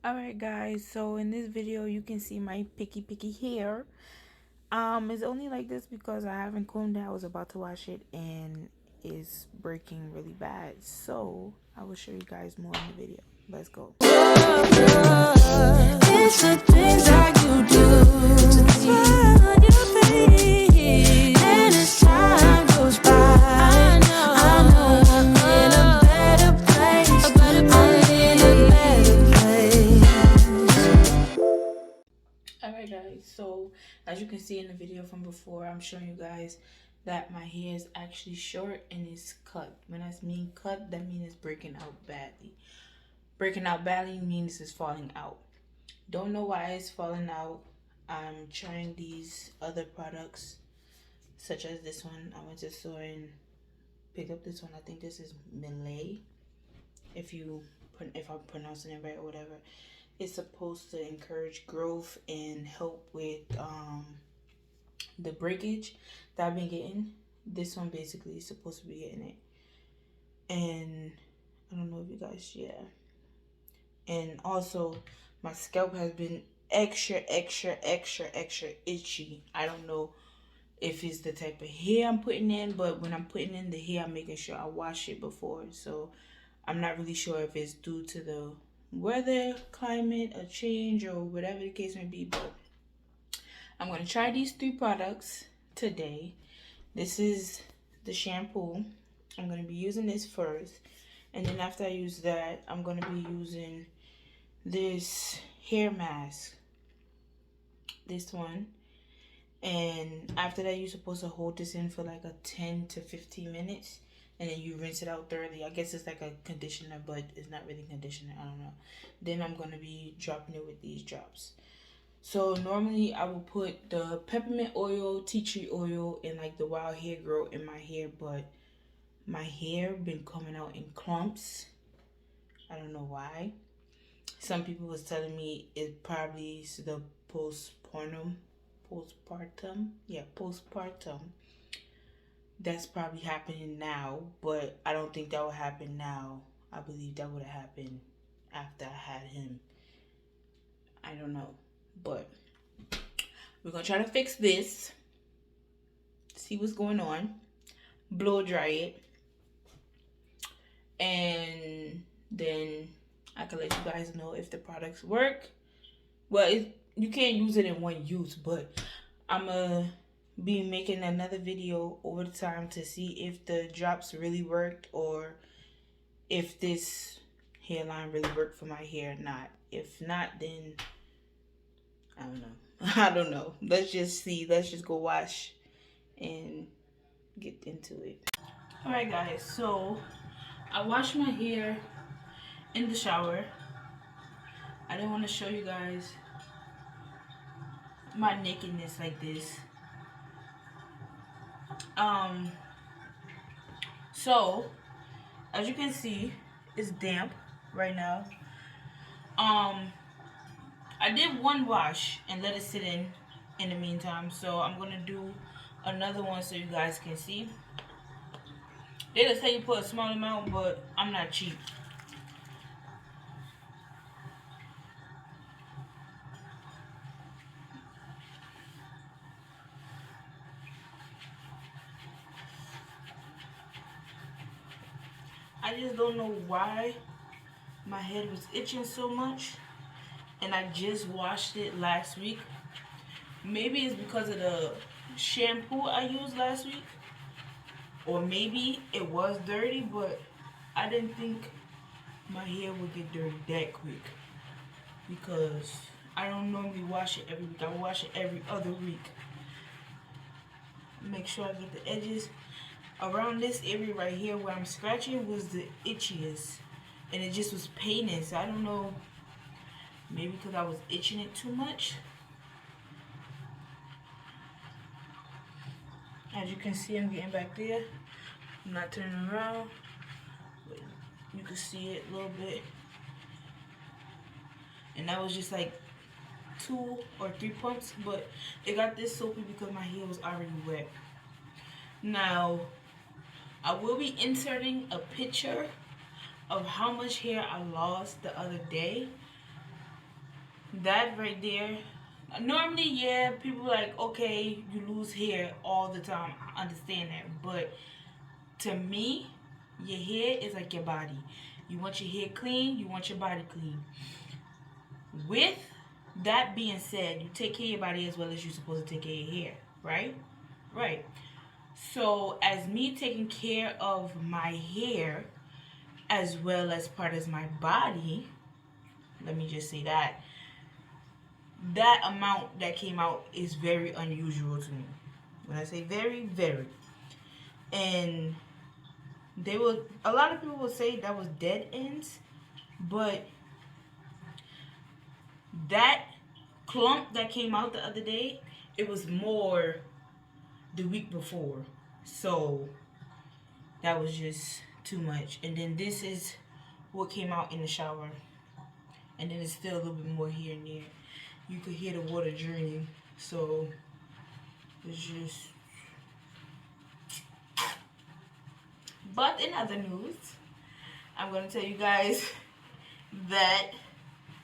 Alright guys, so in this video you can see my picky hair. It's only like this because I haven't combed it. I was about to wash it and it's breaking really bad. So I will show you guys more in the video. Let's go. It's the things that you do, it's what you think, and as time goes by, I know I'm in a better place. I'm in a better place. Alright guys, so as you can see in the video from before, I'm showing you guys that my hair is actually short and it's cut. When I mean cut, that means it's breaking out badly. Breaking out badly means it's falling out. Don't know why it's falling out. I'm trying these other products, such as this one. I went to the store and picked up this one. I think this is MIELLE, if I'm pronouncing it right or whatever. It's supposed to encourage growth and help with the breakage that I've been getting. This one basically is supposed to be getting it. And I don't know if you guys, yeah. And also, my scalp has been extra itchy. I don't know if it's the type of hair I'm putting in, but when I'm putting in the hair, I'm making sure I wash it before. So I'm not really sure if it's due to the weather, climate, a change, or whatever the case may be. But I'm going to try these 3 products today. This is the shampoo. I'm going to be using this first. And then after I use that, I'm going to be using this hair mask, this one. And after that, you're supposed to hold this in for like a 10 to 15 minutes, and then you rinse it out thoroughly. I guess it's like a conditioner, but it's not really conditioner, I don't know. Then I'm going to be dropping it with these drops. So normally I will put the peppermint oil, tea tree oil, and like the wild hair growth in my hair, but my hair been coming out in clumps. I don't know why. Some people was telling me it probably is the postpartum. That's probably happening now, but I don't think that will happen now. I believe that would have happened after I had him. I don't know, but we're gonna try to fix this, see what's going on, blow dry it, and then I can let you guys know if the products work. Well, you can't use it in one use, but I'm gonna be making another video over the time to see if the drops really worked, or if this hairline really worked for my hair or not. If not, then I don't know. I don't know. Let's just see. Let's just go wash and get into it. Alright guys, so I washed my hair in the shower. I didn't want to show you guys my nakedness like this. So as you can see, it's damp right now. I did one wash and let it sit in the meantime, so I'm gonna do another one so you guys can see. They just say you put a small amount, but I'm not cheap. I just don't know why my head was itching so much, and I just washed it last week. Maybe it's because of the shampoo I used last week, or maybe it was dirty, but I didn't think my hair would get dirty that quick, because I don't normally wash it every week. I wash it every other week. Make sure I get the edges. Around this area right here where I'm scratching was the itchiest, and it just was paining. So I don't know, maybe because I was itching it too much. As you can see, I'm getting back there. I'm not turning around, but you can see it a little bit. And that was just like 2 or 3 pumps, but it got this soapy because my hair was already wet. Now, I will be inserting a picture of how much hair I lost the other day. That right there. Normally, yeah, people like, okay, you lose hair all the time. I understand that. But to me, your hair is like your body. You want your hair clean, you want your body clean. With that being said, you take care of your body as well as you're supposed to take care of your hair, right? Right. So, as me taking care of my hair as well as part of my body, let me just say that that amount that came out is very unusual to me. When I say very, very. And they will, a lot of people will say that was dead ends, but that clump that came out the other day, it was more the week before. So that was just too much. And then this is what came out in the shower. And then it's still a little bit more here and there. You could hear the water draining. So it's just. But in other news, I'm going to tell you guys that,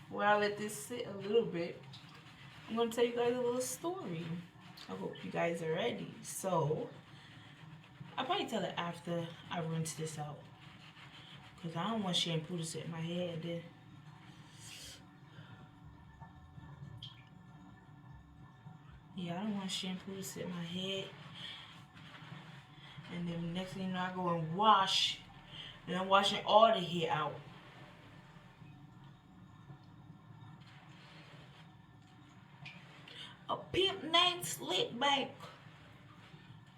well, I'll let this sit a little bit. I'm going to tell you guys a little story. I hope you guys are ready. So, I'll probably tell it after I rinse this out. Because I don't want shampoo to sit in my head then. Yeah, I don't want shampoo to sit in my head. And then next thing you know, I go and wash. And I'm washing all the hair out. A pimp named Slickback.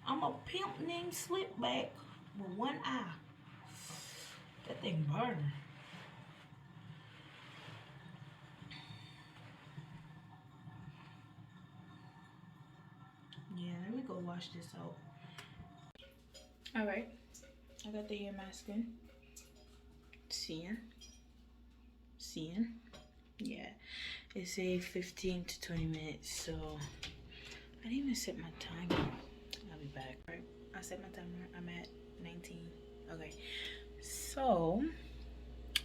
I'm a pimp named Slickback with one eye. That thing burn. Yeah, let me go wash this out. Alright, I got the ear mask in. Seeing? Yeah, it said 15 to 20 minutes, so I didn't even set my timer. I'll be back. Right, I set my timer. I'm at 19. Okay, so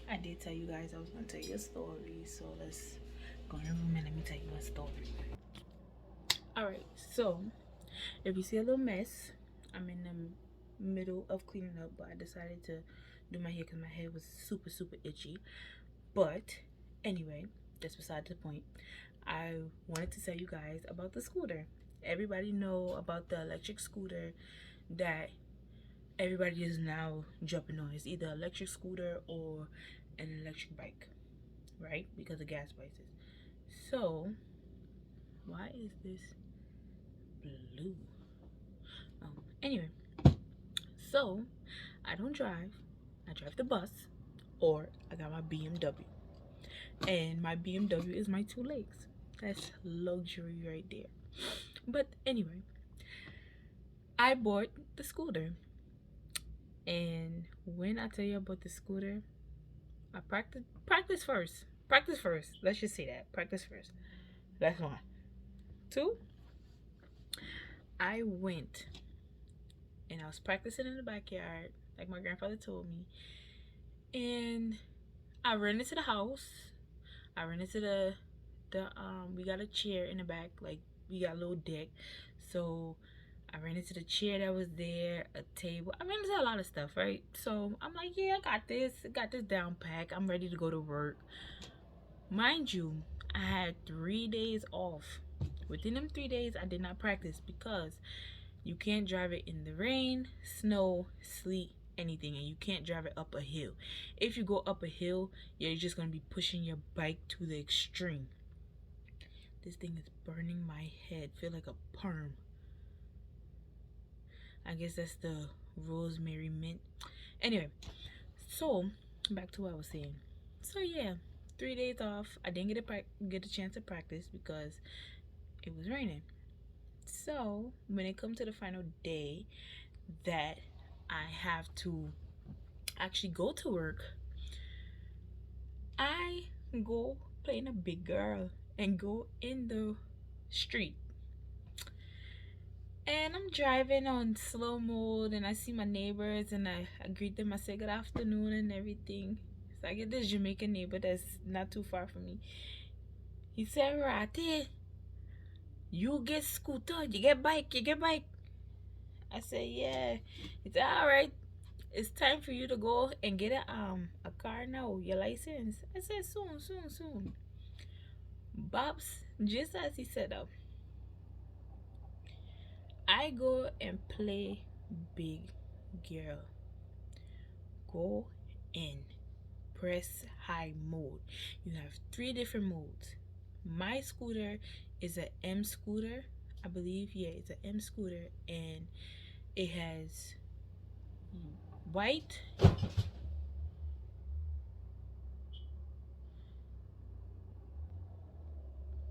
I did tell you guys I was gonna tell you a story, so let's go in the room and let me tell you a story. Alright, so if you see a little mess, I'm in the middle of cleaning up, but I decided to do my hair because my head was super itchy. But anyway, that's beside the point. I wanted to tell you guys about the scooter. Everybody know about the electric scooter that everybody is now jumping on. It's either electric scooter or an electric bike, right? Because of gas prices. So why is this blue? Anyway, so I don't drive. I drive the bus, or I got my BMW. And my BMW is my two legs. That's luxury right there. But anyway, I bought the scooter. And when I tell you about the scooter, I practice first. Practice first. Let's just say that. Practice first. That's one. Two, I went and I was practicing in the backyard, like my grandfather told me. And I ran into the house. I ran into the we got a chair in the back, like we got a little deck. So I ran into the chair that was there, a table. I ran into a lot of stuff, right? So I'm like, yeah, I got this down pack. I'm ready to go to work. Mind you, I had 3 days off. Within them 3 days, I did not practice because you can't drive it in the rain, snow, sleet, anything, and you can't drive it up a hill. If you go up a hill, you're just gonna be pushing your bike to the extreme. This thing is burning my head. Feel like a perm. I guess that's the rosemary mint. Anyway, so back to what I was saying. So yeah, 3 days off. I didn't get a chance to practice because it was raining. So when it comes to the final day that I have to actually go to work, I go playing a big girl and go in the street. And I'm driving on slow mode and I see my neighbors and I greet them. I say good afternoon and everything. So I get this Jamaican neighbor that's not too far from me. He said, Ratty, you get scooter, you get bike, you get bike. I said, yeah. He said, all right. It's time for you to go and get a car now, your license. I said, soon, soon, soon. Bob's, just as he said, I go and play big girl. Go in. Press high mode. You have three different modes. My scooter is a M scooter. I believe, yeah, it's an M scooter, and it has white.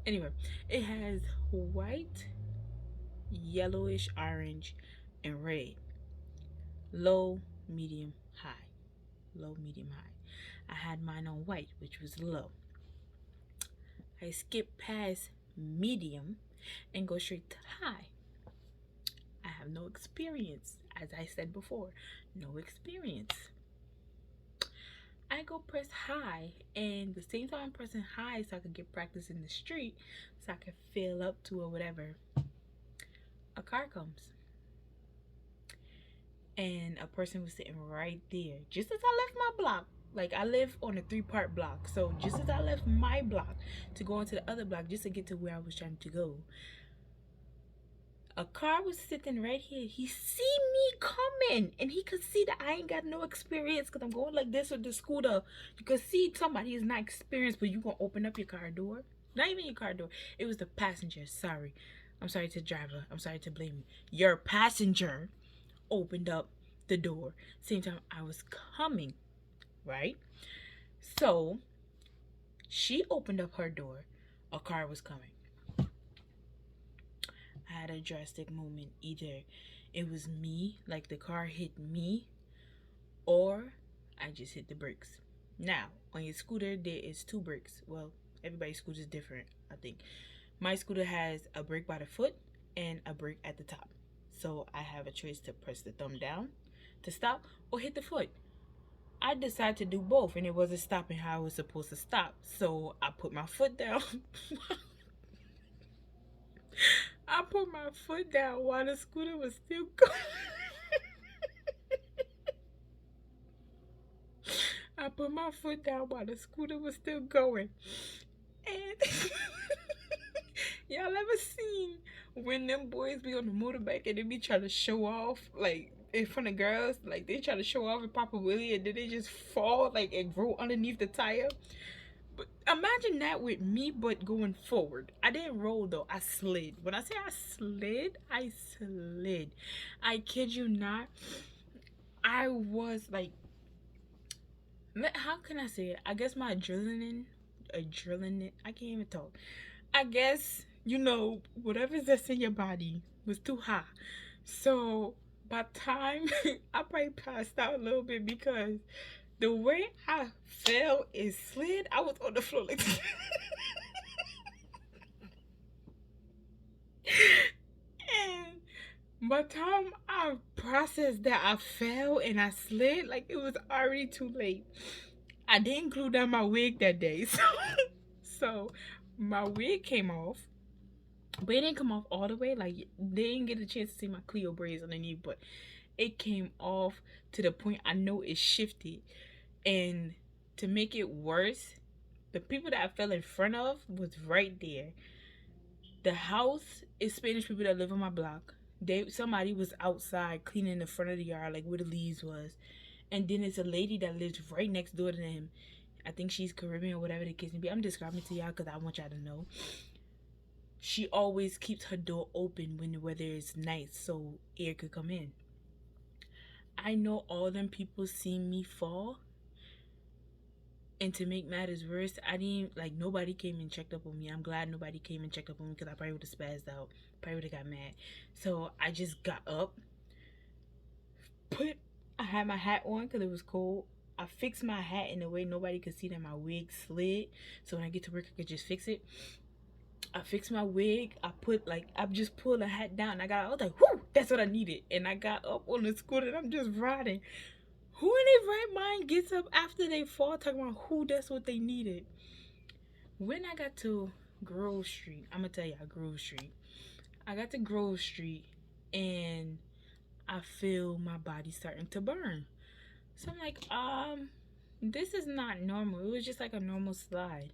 Anyway, it has white, yellowish, orange, and red. Low, medium, high. Low, medium, high. I had mine on white, which was low. I skipped past medium and go straight to high. I have no experience, as I said before, no experience. I go press high, and the same time I'm pressing high so I could get practice in the street, so I could fill up to or whatever, a car comes. And a person was sitting right there, just as I left my block. Like, I live on a 3-part block, so just as I left my block to go into the other block just to get to where I was trying to go, a car was sitting right here. He see me coming, and he could see that I ain't got no experience because I'm going like this with the scooter. You could see somebody is not experienced, but you gonna open up your car door. Not even your car door. It was the passenger. Sorry. I'm sorry to the driver. I'm sorry to blame you. Your passenger opened up the door. Same time I was coming, right? So she opened up her door. A car was coming. I had a drastic moment. Either it was me, like the car hit me, or I just hit the brakes. Now, on your scooter, there is 2 brakes. Well, everybody's scooter is different, I think. My scooter has a brake by the foot and a brake at the top. So I have a choice to press the thumb down to stop or hit the foot. I decided to do both, and it wasn't stopping how I was supposed to stop. So I put my foot down. I put my foot down while the scooter was still going. I put my foot down while the scooter was still going. And y'all ever seen when them boys be on the motorbike and they be trying to show off, like, in front of girls? Like, they try to show off and pop a wheelie and then they just fall, like, and roll underneath the tire. But imagine that with me, but going forward. I didn't roll though. I slid. When I say I slid, I slid. I kid you not. I was like, how can I say it? I guess my adrenaline, I can't even talk. I guess, whatever's that's in your body was too high. So by the time I probably passed out a little bit because the way I fell and slid, I was on the floor like and by the time I processed that I fell and I slid, like, it was already too late. I didn't glue down my wig that day, so my wig came off. But it didn't come off all the way. Like, they didn't get a chance to see my Cleo braids underneath, but it came off to the point I know it shifted. And to make it worse, the people that I fell in front of was right there. The house is Spanish people that live on my block. Somebody was outside cleaning the front of the yard, like where the leaves was. And then it's a lady that lives right next door to them. I think she's Caribbean or whatever the case may be. I'm describing to y'all because I want y'all to know. She always keeps her door open when the weather is nice so air could come in. I know all them people seen me fall. And to make matters worse, nobody came and checked up on me. I'm glad nobody came and checked up on me because I probably would have spazzed out. Probably would have got mad. So I just got up. I had my hat on because it was cold. I fixed my hat in a way nobody could see that my wig slid. So when I get to work, I could just fix it. I fixed my wig. I just pulled the hat down. I was like, whoo, that's what I needed. And I got up on the scooter and I'm just riding. Who in their right mind gets up after they fall talking about who that's what they needed? When I got to Grove Street. I'm gonna tell y'all Grove Street. I got to Grove Street and I feel my body starting to burn. So I'm like, this is not normal. It was just like a normal slide.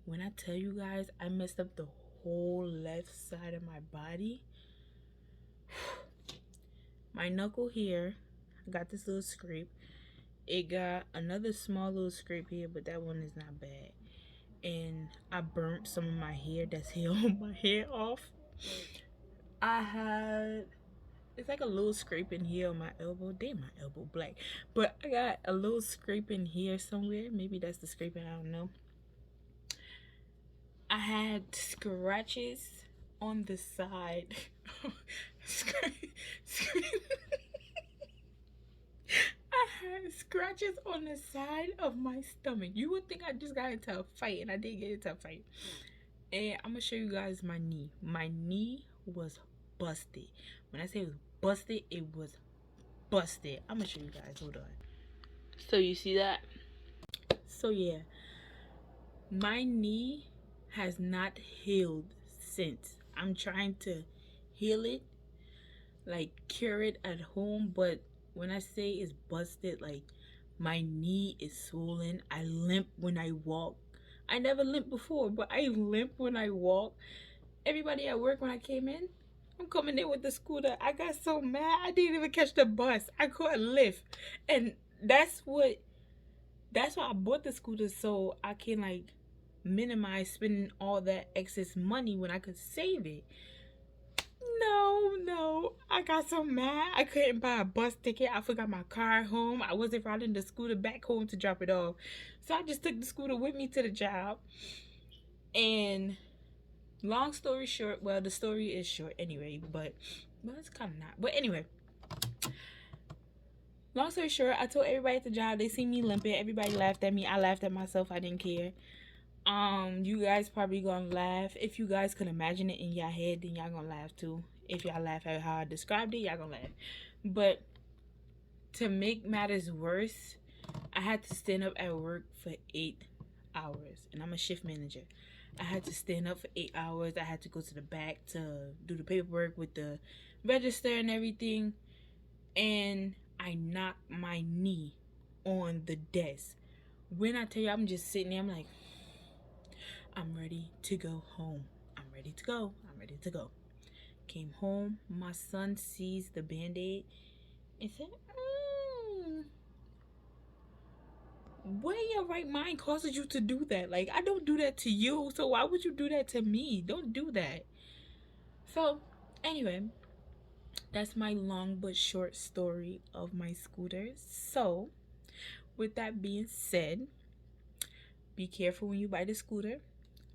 When I tell you guys, I messed up the whole left side of my body. My knuckle here, I got this little scrape. It got another small little scrape here, but that one is not bad. And I burnt some of my hair that's here on my hair off. I had, it's like a little scrape in here on my elbow. Damn, my elbow black. But I got a little scrape in here somewhere. Maybe that's the scraping, I don't know. I had scratches on the side. I had scratches on the side of my stomach. You would think I just got into a fight, and I did get into a fight. And I'm gonna show you guys my knee. My knee was busted. When I say it was busted, it was busted. I'm gonna show you guys. Hold on. So you see that? So yeah, my knee has not healed since. I'm trying to heal it, like cure it at home, but when I say it's busted, like my knee is swollen. I limp when I walk. I never limped before, but I limp when I walk. Everybody at work, when I came in, I'm coming in with the scooter. I got so mad I didn't even catch the bus. I couldn't lift. And that's why I bought the scooter, so I can like minimize spending all that excess money when I could save it. No, I got so mad I couldn't buy a bus ticket. I forgot my car at home. I wasn't riding the scooter back home to drop it off, so I just took the scooter with me to the job. And long story short, well, the story is short anyway, but it's kind of not. But anyway, long story short, I told everybody at the job. They see me limping. Everybody laughed at me. I laughed at myself. I didn't care. You guys probably gonna laugh. If you guys could imagine it in your head, then y'all gonna laugh too. If y'all laugh at how I described it, y'all gonna laugh. But to make matters worse, I had to stand up at work for 8 hours, and I'm a shift manager. I had to stand up for 8 hours. I had to go to the back to do the paperwork with the register and everything, and I knocked my knee on the desk. When I tell you, I'm just sitting there, I'm like, I'm ready to go home. I'm ready to go. I'm ready to go. Came home. My son sees the Band-Aid and said, what in your right mind causes you to do that? Like, I don't do that to you, so why would you do that to me? Don't do that. So, anyway, that's my long but short story of my scooters. So, with that being said, be careful when you buy the scooter.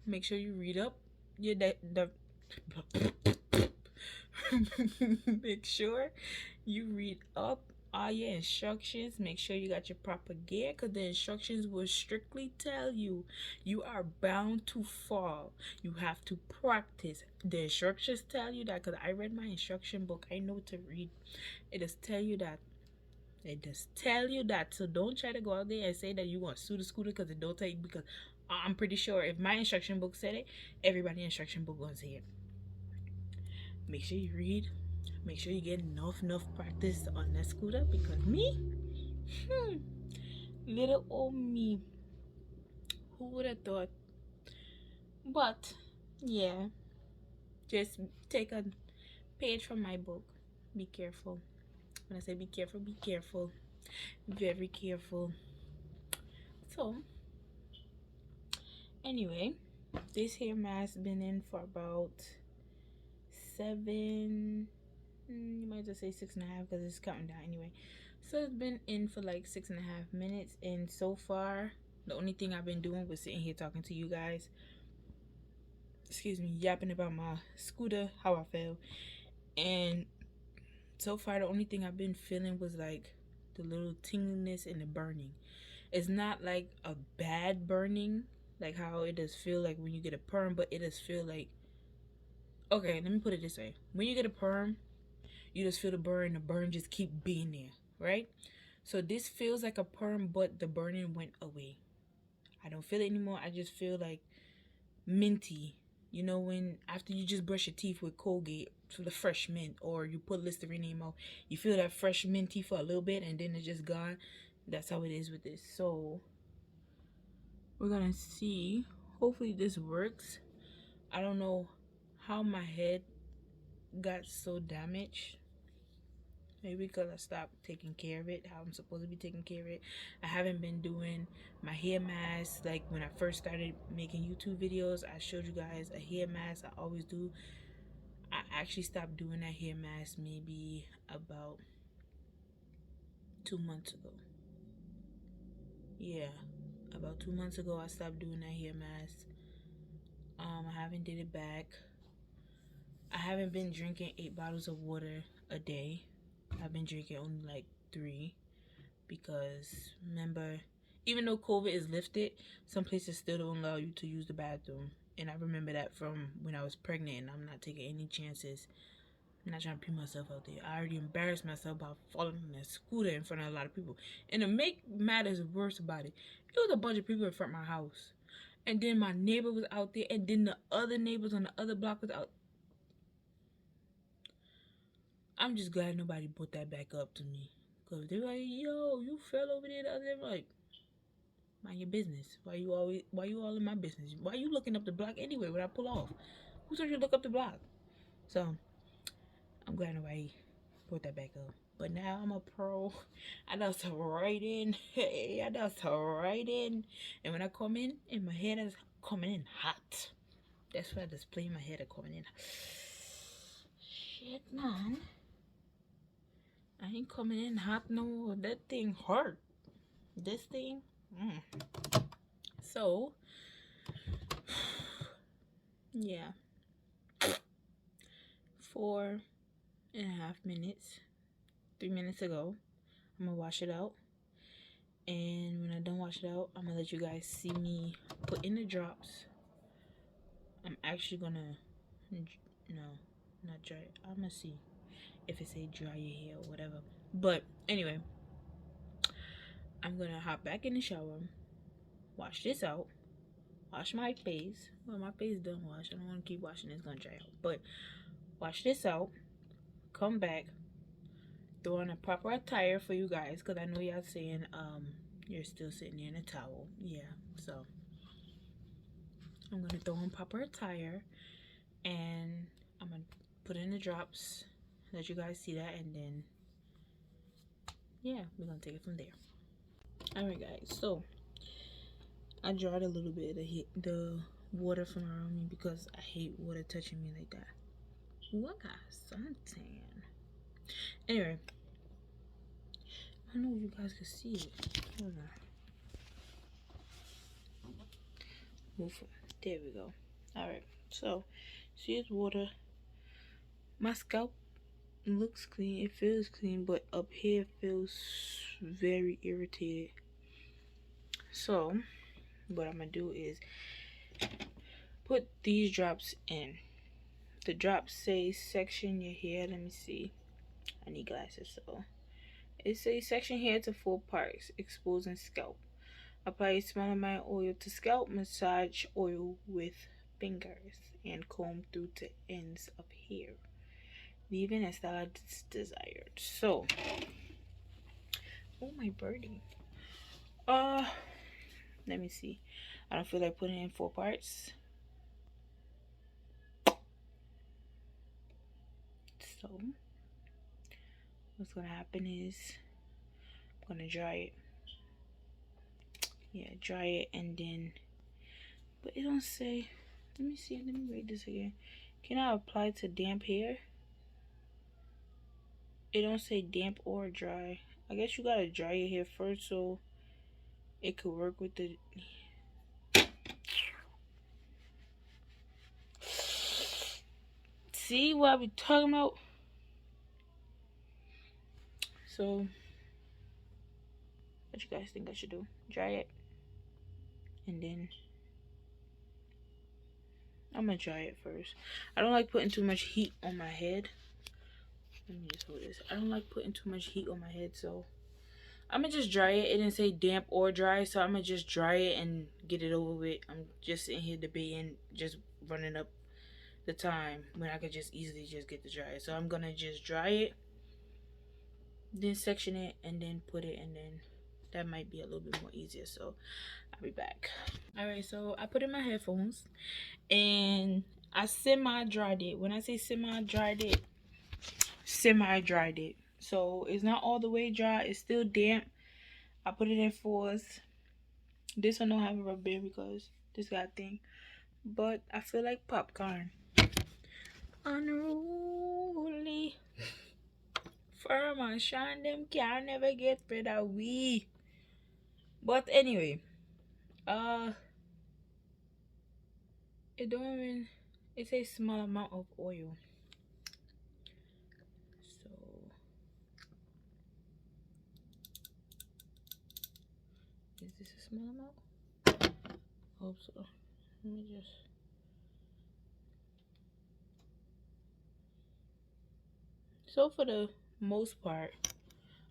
Make sure you read up your make sure you read up all your instructions. Make sure you got your proper gear, because the instructions will strictly tell you you are bound to fall. You have to practice. The instructions tell you that, because I read my instruction book. I know to read. It does tell you that. It does tell you that. So don't try to go out there and say that you want to sue the scooter because it don't tell you, because I'm pretty sure if my instruction book said it, everybody's instruction book gonna say it. Make sure you read. Make sure you get enough practice on that scooter, because me, little old me, who would have thought? But yeah, just take a page from my book. Be careful. When I say be careful, be careful. Very careful. So anyway, this hair mask been in for about 7, you might just say 6.5, because it's counting down anyway. So it's been in for like 6.5 minutes, and so far the only thing I've been doing was sitting here talking to you guys, excuse me, yapping about my scooter, how I feel. And so far the only thing I've been feeling was like the little tingliness and the burning. It's not like a bad burning like how it does feel like when you get a perm, but it does feel like, okay, let me put it this way. When you get a perm, you just feel the burn just keep being there, right? So this feels like a perm, but the burning went away. I don't feel it anymore. I just feel like minty. You know, when after you just brush your teeth with Colgate for the fresh mint, or you put Listerine in your mouth, you feel that fresh minty for a little bit and then it's just gone. That's how it is with this. So we're gonna see. Hopefully this works. I don't know how my head got so damaged. Maybe because I stopped taking care of it, how I'm supposed to be taking care of it. I haven't been doing my hair mask. Like when I first started making YouTube videos, I showed you guys a hair mask. I always do. I actually stopped doing that hair mask maybe about 2 months ago. Yeah, about 2 months ago I stopped doing that hair mask. I haven't did it back. I haven't been drinking 8 bottles of water a day. I've been drinking only like 3, because remember, even though COVID is lifted, some places still don't allow you to use the bathroom. And I remember that from when I was pregnant, and I'm not taking any chances. I'm not trying to put myself out there. I already embarrassed myself by falling on a scooter in front of a lot of people. And to make matters worse about it, it was a bunch of people in front of my house. And then my neighbor was out there, and then the other neighbors on the other block was out. I'm just glad nobody brought that back up to me. Because they're like, yo, you fell over there the other day. I'm like, mind your business. Why you all in my business? Why you looking up the block anyway when I pull off? Who told you to look up the block? So I'm glad nobody brought that back up. But now I'm a pro. I know to write in. Hey, I know to write in. And when I come in, and my head is coming in hot. That's why I display my head are coming in. Shit, man. I ain't coming in hot no. That thing hurt. This thing. So, yeah. 4.5 minutes. 3 minutes ago. I'm gonna wash it out. And when I don't wash it out, I'm gonna let you guys see me put in the drops. I'm actually gonna, no, not dry. I'm gonna see if it say dry your hair or whatever. But anyway, I'm gonna hop back in the shower, wash this out, wash my face. Well, my face done wash. I don't want to keep washing. It's gonna dry out. But wash this out, come back, throw on a proper attire for you guys, because I know y'all saying you're still sitting there in a towel. Yeah, so I'm gonna throw on proper attire, and I'm gonna put in the drops, let you guys see that, and then yeah, we're gonna take it from there. All right, guys. So I dried a little bit of the water from around me, because I hate water touching me like that. Ooh, I got suntan. Anyway, I don't know if you guys can see it. Hold on. Move. There we go. All right. So, see, it's water. My scalp looks clean. It feels clean, but up here it feels very irritated. So, what I'm gonna do is put these drops in. The drops say section your hair. Let me see. I need glasses, so it says section hair to 4 parts, exposing scalp. Apply a small amount of oil to scalp. Massage oil with fingers and comb through to ends of hair, leaving a style desired. So, oh, my birdie. Let me see. I don't feel like putting in 4 parts. So, what's gonna happen is I'm gonna dry it. Yeah, dry it, and then, but it don't say. Let me see. Let me read this again. Can I apply to damp hair? It don't say damp or dry. I guess you gotta dry your hair first so it could work with the. See what I be talking about? So, what you guys think I should do? Dry it, and then I'm gonna dry it first. I don't like putting too much heat on my head. Let me just hold this. I don't like putting too much heat on my head, so I'm gonna just dry it. It didn't say damp or dry, so I'm gonna just dry it and get it over with. I'm just sitting here debating, just running up the time when I could just easily just get the dryer. So I'm gonna just dry it, then section it, and then put it, and then that might be a little bit more easier. So I'll be back. All right, so I put in my headphones and I semi-dried it. When I say semi-dried it, semi-dried it. So it's not all the way dry. It's still damp. I put it in fours. This one don't have a rubber band because this got a thing. But I feel like popcorn. Unruly. Firm and shine, them can never get rid of we. But anyway, it don't even, it's a small amount of oil. So is this a small amount? Hope so. Let me just. So for the most part,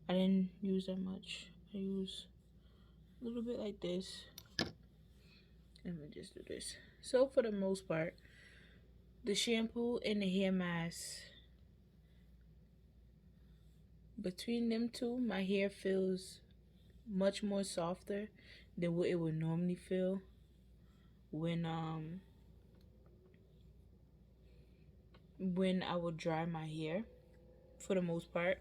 I didn't use that much. I use a little bit like this. Let me just do this. So for the most part, the shampoo and the hair mask, between them two, my hair feels much more softer than what it would normally feel when I would dry my hair. For the most part,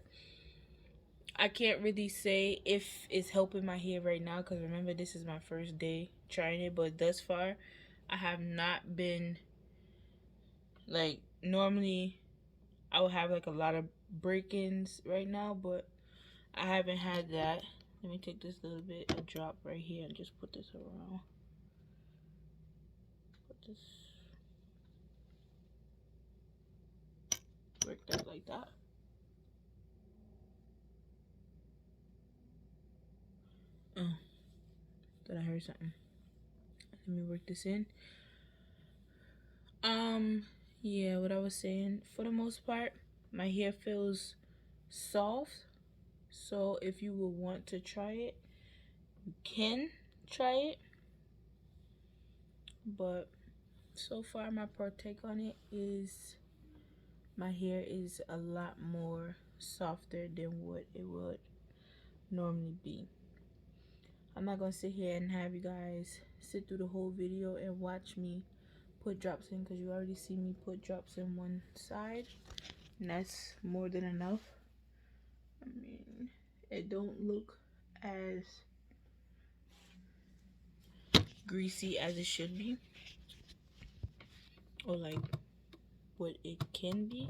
I can't really say if it's helping my hair right now, because remember, this is my first day trying it. But thus far, I have not been, like, normally I would have like a lot of break-ins right now, but I haven't had that. Let me take this little bit, a drop right here, and just put this around. Put this, work that like that. Oh, thought I heard something. Let me work this in. Yeah, what I was saying, for the most part, my hair feels soft. So if you would want to try it, you can try it. But so far, my pro take on it is my hair is a lot more softer than what it would normally be. I'm not gonna sit here and have you guys sit through the whole video and watch me put drops in, because you already see me put drops in one side, and that's more than enough. I mean, it don't look as greasy as it should be, or like what it can be,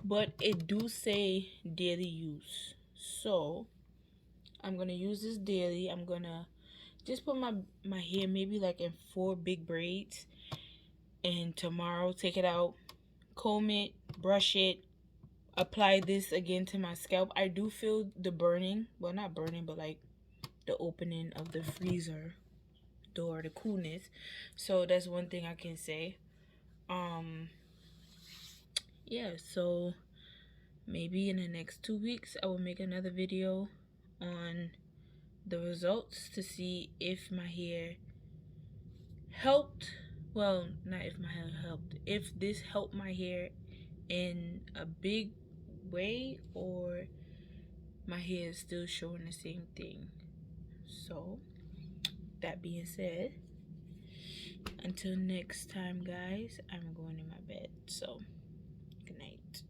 but it do say daily use. So I'm gonna use this daily. I'm gonna just put my hair maybe like in 4 big braids, and tomorrow take it out, comb it, brush it, apply this again to my scalp. I do feel the burning, well, not burning, but like the opening of the freezer door, the coolness. So that's one thing I can say. Yeah, so maybe in the next 2 weeks I will make another video on the results to see if my hair helped. Well, not if my hair helped, if this helped my hair in a big way, or my hair is still showing the same thing. So that being said, until next time, guys, I'm going in my bed. So good night.